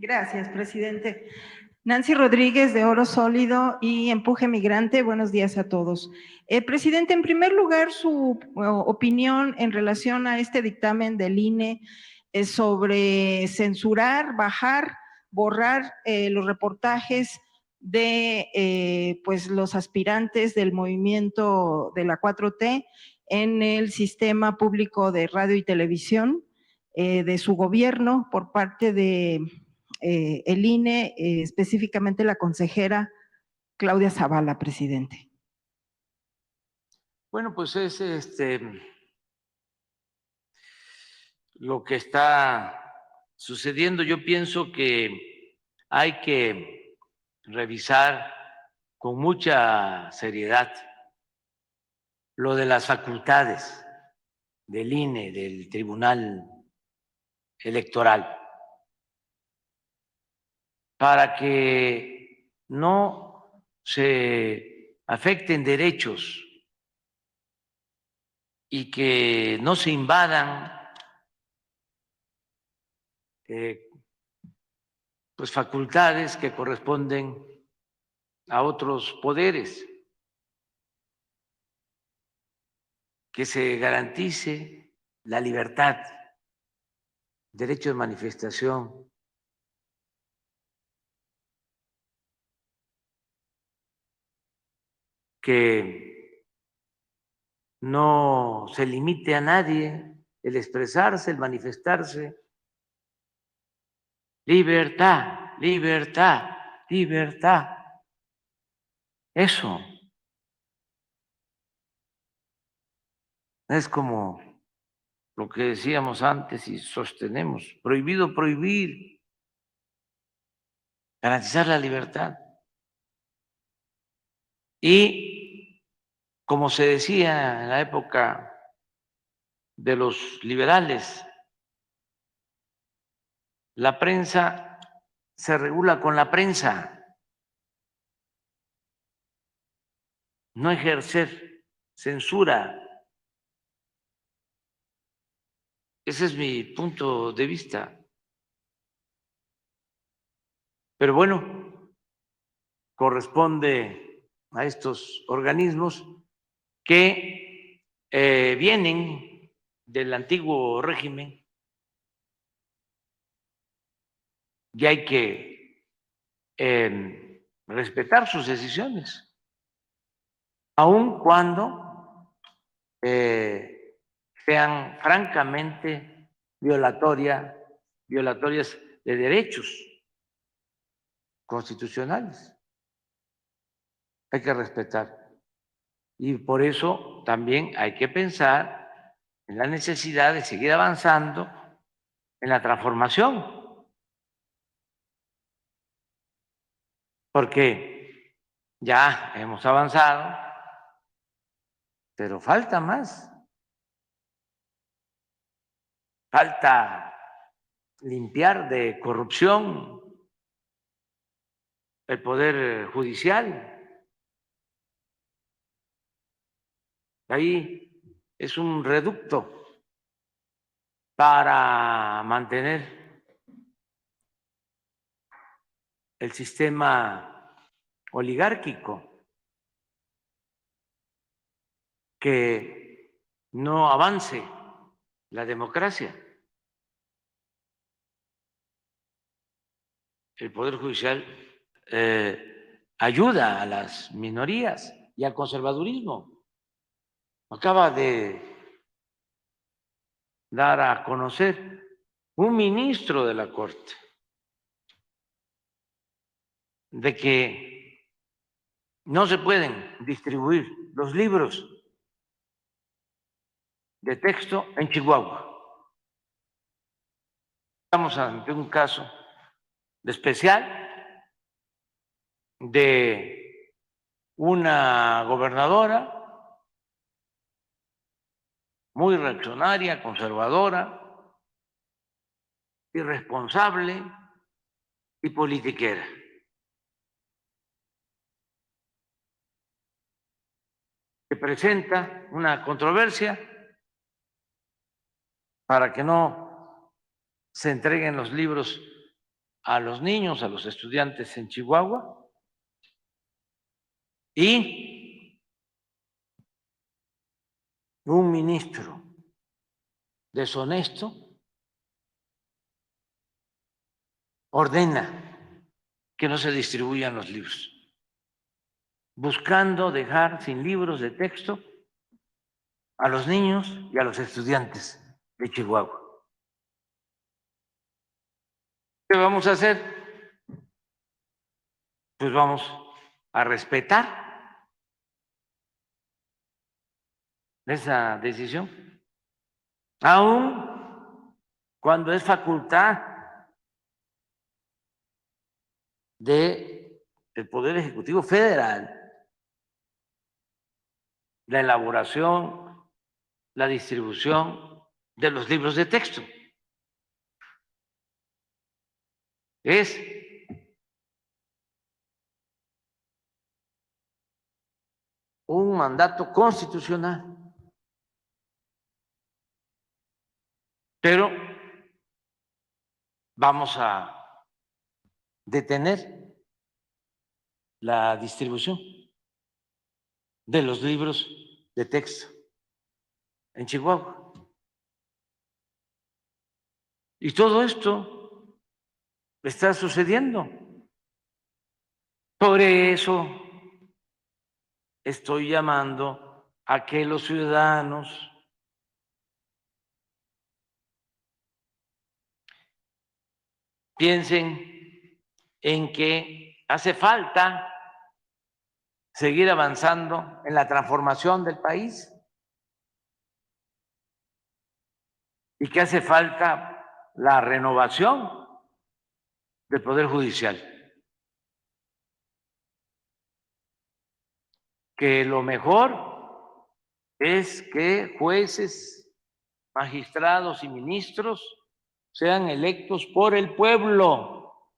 Gracias, presidente. Nancy Rodríguez, de Oro Sólido y Empuje Migrante. Buenos días a todos. Presidente, en primer lugar, su opinión en relación a este dictamen del INE sobre censurar, bajar, borrar los reportajes de pues los aspirantes del movimiento de la 4T en el sistema público de radio y televisión de su gobierno por parte de el INE, específicamente la consejera Claudia Zavala, presidente. Bueno, pues es lo que está sucediendo. Yo pienso que hay que revisar con mucha seriedad lo de las facultades del INE, del Tribunal Electoral, para que no se afecten derechos y que no se invadan pues facultades que corresponden a otros poderes, que se garantice la libertad, derecho de manifestación, que no se limite a nadie el expresarse, el manifestarse. Libertad, libertad, libertad. Eso es como lo que decíamos antes y sostenemos. Prohibido prohibir, garantizar la libertad. Y como se decía en la época de los liberales, la prensa se regula con la prensa, no ejercer censura. Ese es mi punto de vista. Pero bueno, corresponde a estos organismos que vienen del antiguo régimen y hay que respetar sus decisiones, aun cuando sean francamente violatorias de derechos constitucionales. Hay que respetar. Y por eso también hay que pensar en la necesidad de seguir avanzando en la transformación. Porque ya hemos avanzado, pero falta más. Falta limpiar de corrupción el poder judicial. Ahí es un reducto para mantener el sistema oligárquico, que no avance la democracia. El Poder Judicial ayuda a las minorías y al conservadurismo. Acaba de dar a conocer un ministro de la Corte de que no se pueden distribuir los libros de texto en Chihuahua. Estamos ante un caso especial de una gobernadora muy reaccionaria, conservadora, irresponsable y politiquera. Que presenta una controversia para que no se entreguen los libros a los niños, a los estudiantes en Chihuahua, y un ministro deshonesto ordena que no se distribuyan los libros, buscando dejar sin libros de texto a los niños y a los estudiantes de Chihuahua. ¿Qué vamos a hacer? Pues vamos a respetar esa decisión, aun cuando es facultad del Poder Ejecutivo Federal la elaboración, la distribución de los libros de texto. Es un mandato constitucional. Pero vamos a detener la distribución de los libros de texto en Chihuahua. Y todo esto está sucediendo. Por eso estoy llamando a que los ciudadanos piensen en que hace falta seguir avanzando en la transformación del país y que hace falta la renovación del Poder Judicial. Que lo mejor es que jueces, magistrados y ministros sean electos por el pueblo,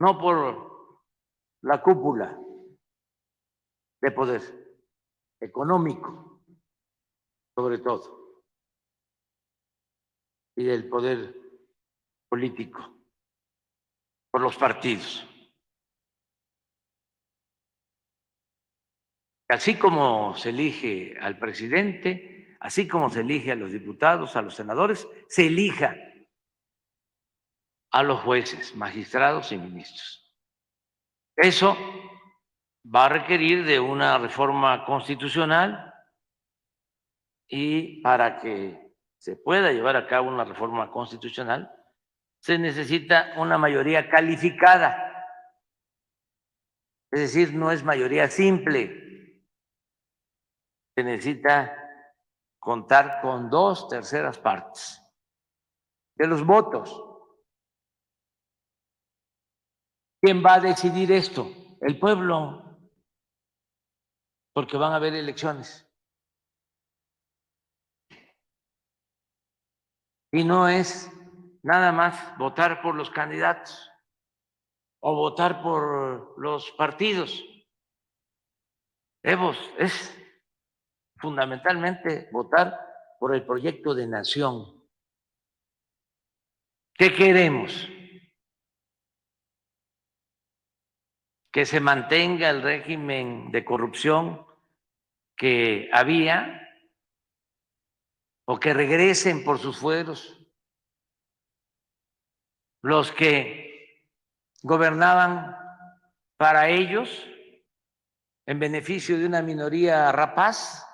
no por la cúpula de poder económico, sobre todo, y del poder político, por los partidos. Así como se elige al presidente, así como se elige a los diputados, a los senadores, se elija a los jueces, magistrados y ministros. Eso va a requerir de una reforma constitucional y para que se pueda llevar a cabo una reforma constitucional se necesita una mayoría calificada, es decir, no es mayoría simple, se necesita contar con 2/3 de los votos. ¿Quién va a decidir esto? El pueblo, porque van a haber elecciones. Y no es nada más votar por los candidatos o votar por los partidos. Es fundamentalmente votar por el proyecto de nación. ¿Qué queremos? Que se mantenga el régimen de corrupción que había o que regresen por sus fueros los que gobernaban para ellos en beneficio de una minoría rapaz,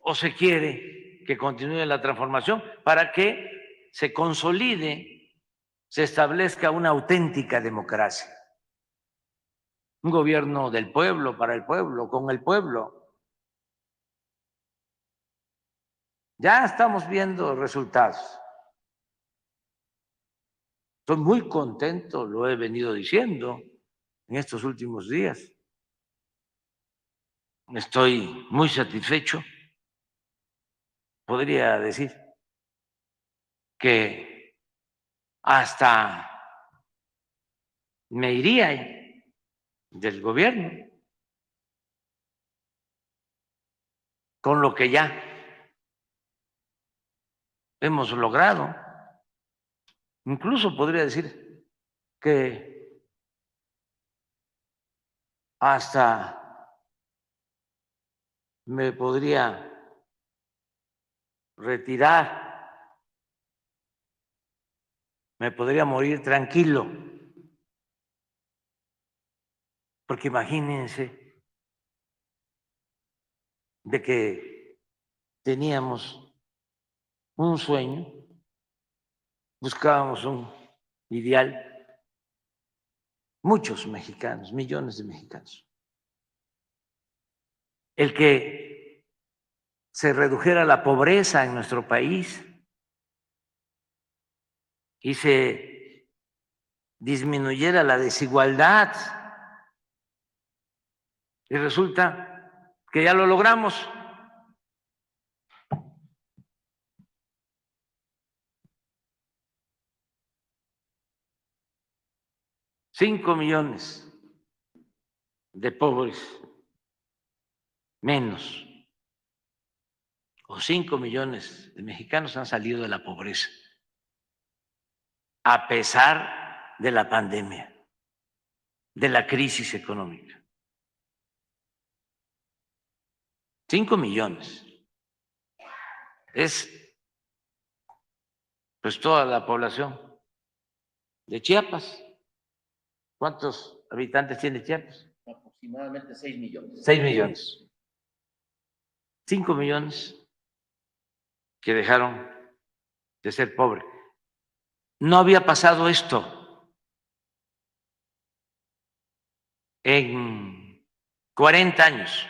o se quiere que continúe la transformación para que se consolide, se establezca una auténtica democracia, un gobierno del pueblo, para el pueblo, con el pueblo. Ya estamos viendo resultados. Estoy muy contento, lo he venido diciendo en estos últimos días. Estoy muy satisfecho. Podría decir que hasta me iría del gobierno con lo que ya hemos logrado. Incluso podría decir que hasta me podría retirar, me podría morir tranquilo, porque imagínense de que teníamos un sueño, buscábamos un ideal, muchos mexicanos, millones de mexicanos, el que se redujera la pobreza en nuestro país y se disminuyera la desigualdad. Y resulta que ya lo logramos. $5 millones de pobres menos, o 5 millones de mexicanos han salido de la pobreza, a pesar de la pandemia, de la crisis económica. 5 millones. Es pues toda la población de Chiapas. ¿Cuántos habitantes tiene Chiapas? Aproximadamente 6 millones. 6 millones. 5 millones que dejaron de ser pobres. No había pasado esto en 40 años.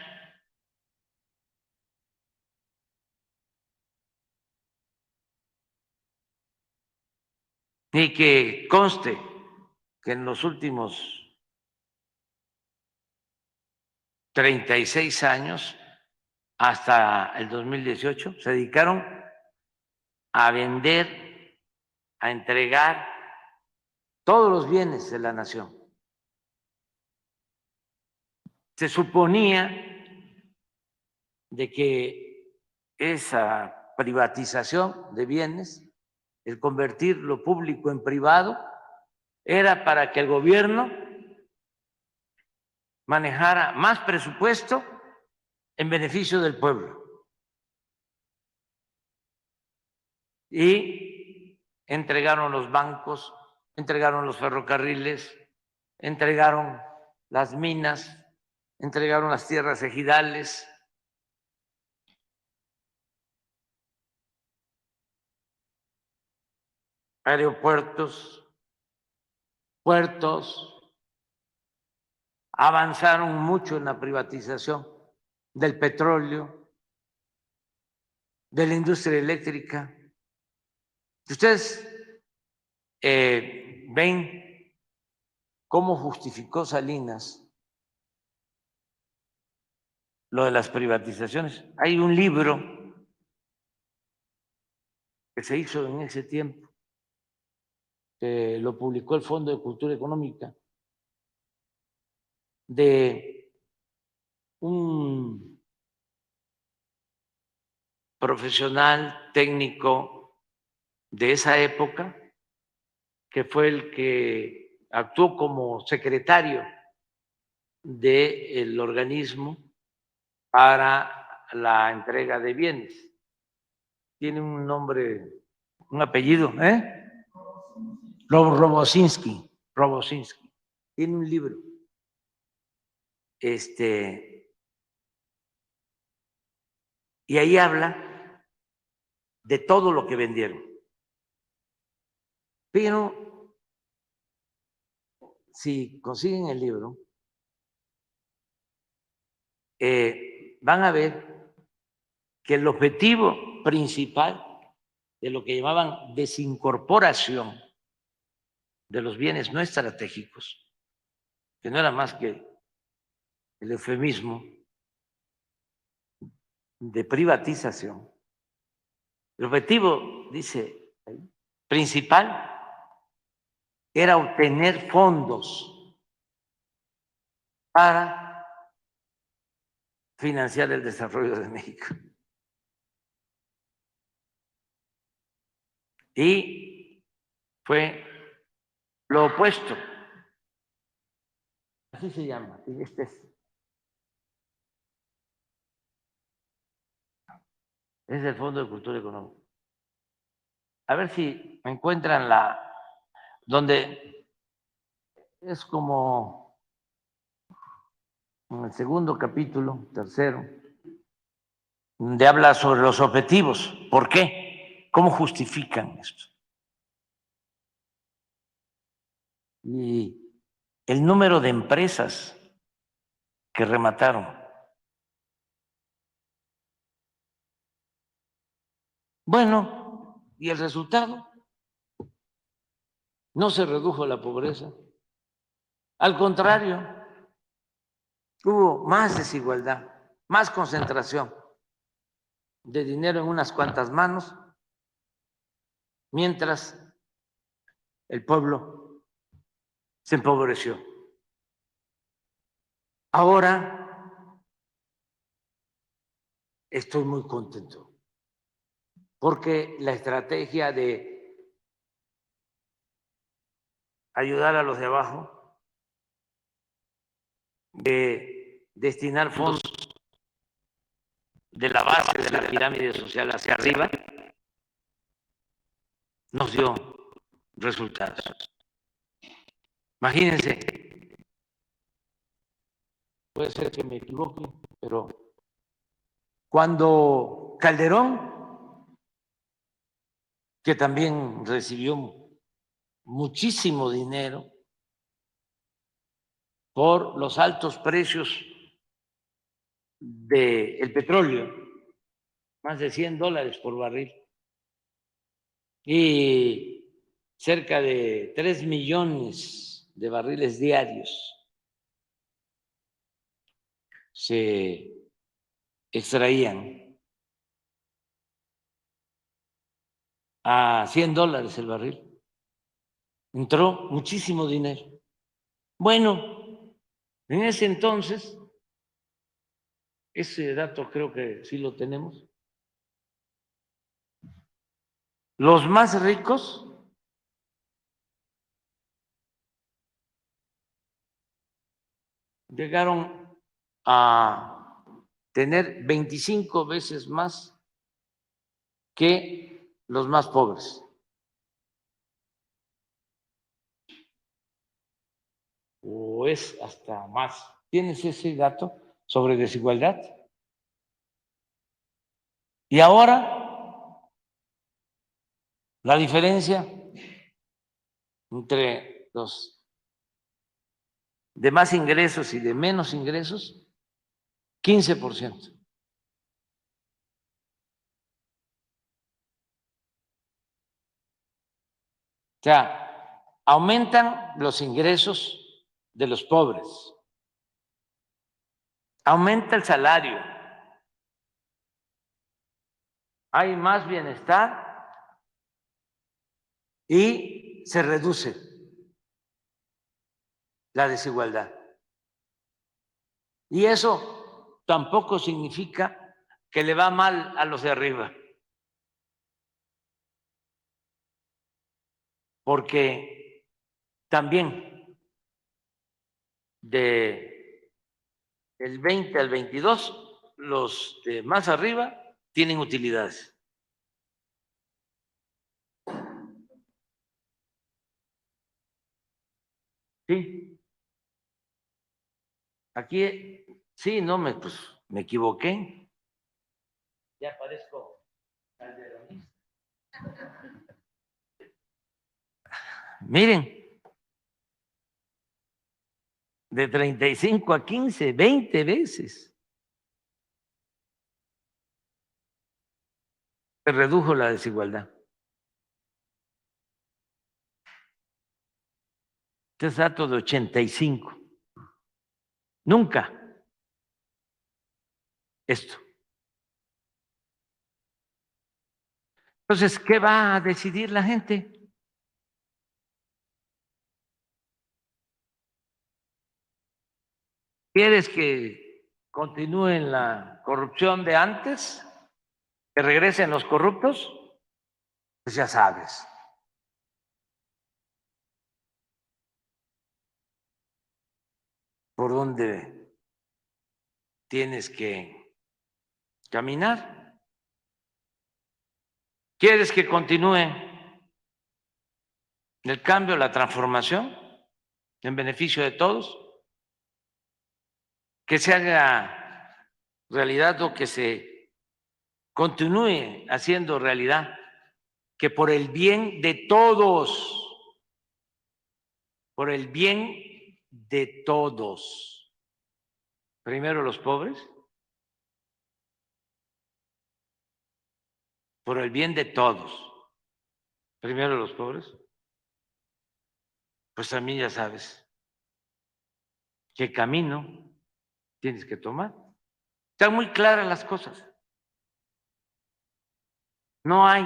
Y que conste que en los últimos 36 años, hasta el 2018, se dedicaron a vender, a entregar todos los bienes de la nación. Se suponía de que esa privatización de bienes, el convertir lo público en privado, era para que el gobierno manejara más presupuesto en beneficio del pueblo. Y entregaron los bancos, entregaron los ferrocarriles, entregaron las minas, entregaron las tierras ejidales. Aeropuertos, puertos, avanzaron mucho en la privatización del petróleo, de la industria eléctrica. Ustedes ven cómo justificó Salinas lo de las privatizaciones. Hay un libro que se hizo en ese tiempo, que lo publicó el Fondo de Cultura Económica, de un profesional técnico de esa época, que fue el que actuó como secretario del organismo para la entrega de bienes. Tiene un nombre, un apellido, Robosinski. Tiene un libro. Y ahí habla de todo lo que vendieron. Pero si consiguen el libro, van a ver que el objetivo principal de lo que llamaban desincorporación de los bienes no estratégicos, que no era más que el eufemismo de privatización. El objetivo, dice, principal era obtener fondos para financiar el desarrollo de México. Y fue lo opuesto. Así se llama. Y este es el Fondo de Cultura Económica. A ver si encuentran donde es como en el segundo capítulo, tercero, donde habla sobre los objetivos. ¿Por qué? ¿Cómo justifican esto? Y el número de empresas que remataron. Bueno, ¿y el resultado? No se redujo la pobreza. Al contrario, hubo más desigualdad, más concentración de dinero en unas cuantas manos, mientras el pueblo se empobreció. Ahora estoy muy contento porque la estrategia de ayudar a los de abajo, de destinar fondos de la base de la pirámide social hacia arriba, nos dio resultados. Imagínense, puede ser que me equivoque, pero cuando Calderón, que también recibió muchísimo dinero por los altos precios del petróleo, más de $100 por barril, y cerca de 3 millones de barriles diarios se extraían a $100 el barril. Entró muchísimo dinero. Bueno, en ese entonces, ese dato creo que sí lo tenemos, los más ricos llegaron a tener 25 veces más que los más pobres. O es hasta más. ¿Tienes ese dato sobre desigualdad? Y ahora, la diferencia entre los de más ingresos y de menos ingresos, 15%. O sea, aumentan los ingresos de los pobres, aumenta el salario, hay más bienestar y se reduce la desigualdad. Y eso tampoco significa que le va mal a los de arriba, porque también del 20 al 22, los de más arriba tienen utilidades. Sí. Aquí, sí, no, pues, me equivoqué. Ya parezco calderonista. Miren, de 35 a 15, 20 veces se redujo la desigualdad. Este es dato de 85. Nunca esto. Entonces, ¿qué va a decidir la gente? ¿Quieres que continúen la corrupción de antes? ¿Que regresen los corruptos? Pues ya sabes. por dónde tienes que caminar. ¿Quieres que continúe el cambio, la transformación en beneficio de todos? Que se haga realidad o que se continúe haciendo realidad, que por el bien de todos, por el bien de todos, primero los pobres, por el bien de todos, primero los pobres, pues también ya sabes qué camino tienes que tomar. Están muy claras las cosas. No hay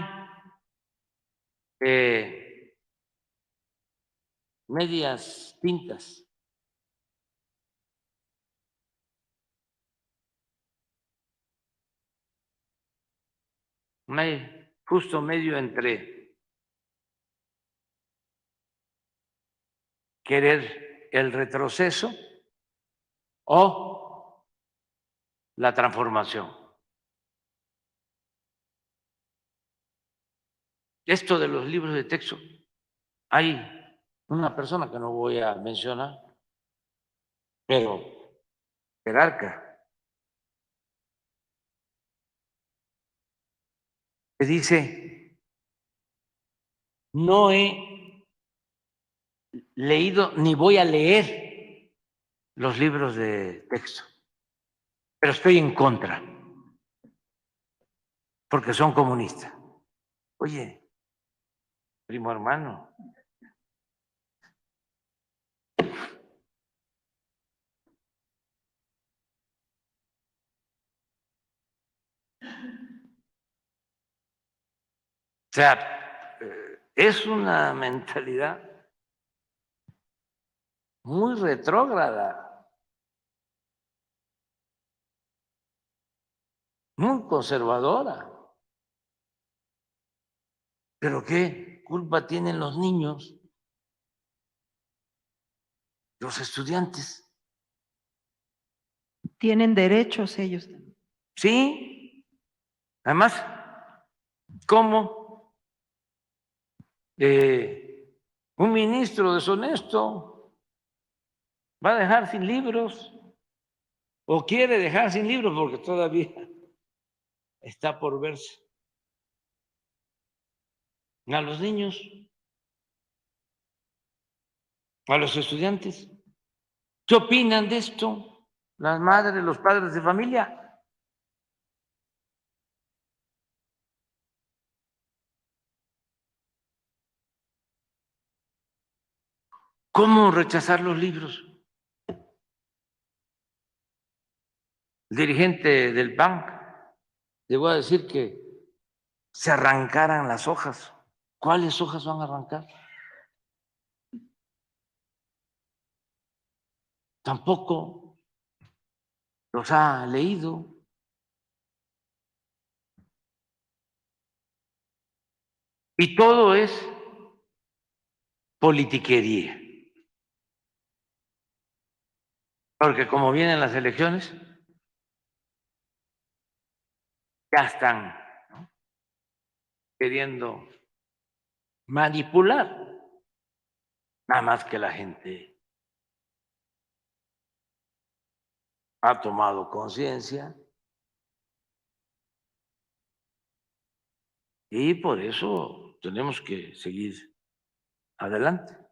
medias tintas. No hay justo medio entre querer el retroceso o la transformación. Esto de los libros de texto, hay una persona que no voy a mencionar, pero jerarca, que dice, no he leído ni voy a leer los libros de texto, pero estoy en contra, porque son comunistas. Oye, primo hermano, o sea, es una mentalidad muy retrógrada, muy conservadora. ¿Pero qué culpa tienen los niños, los estudiantes? Tienen derechos ellos también. Sí, además, ¿cómo un ministro deshonesto va a dejar sin libros o quiere dejar sin libros porque todavía está por verse a los niños, a los estudiantes? ¿Qué opinan de esto las madres, los padres de familia? ¿Cómo rechazar los libros? El dirigente del PAN llegó a decir que se arrancaran las hojas. ¿Cuáles hojas van a arrancar? Tampoco los ha leído. Y todo es politiquería. Porque como vienen las elecciones, ya están, ¿no?, queriendo manipular. Nada más que la gente ha tomado conciencia y por eso tenemos que seguir adelante.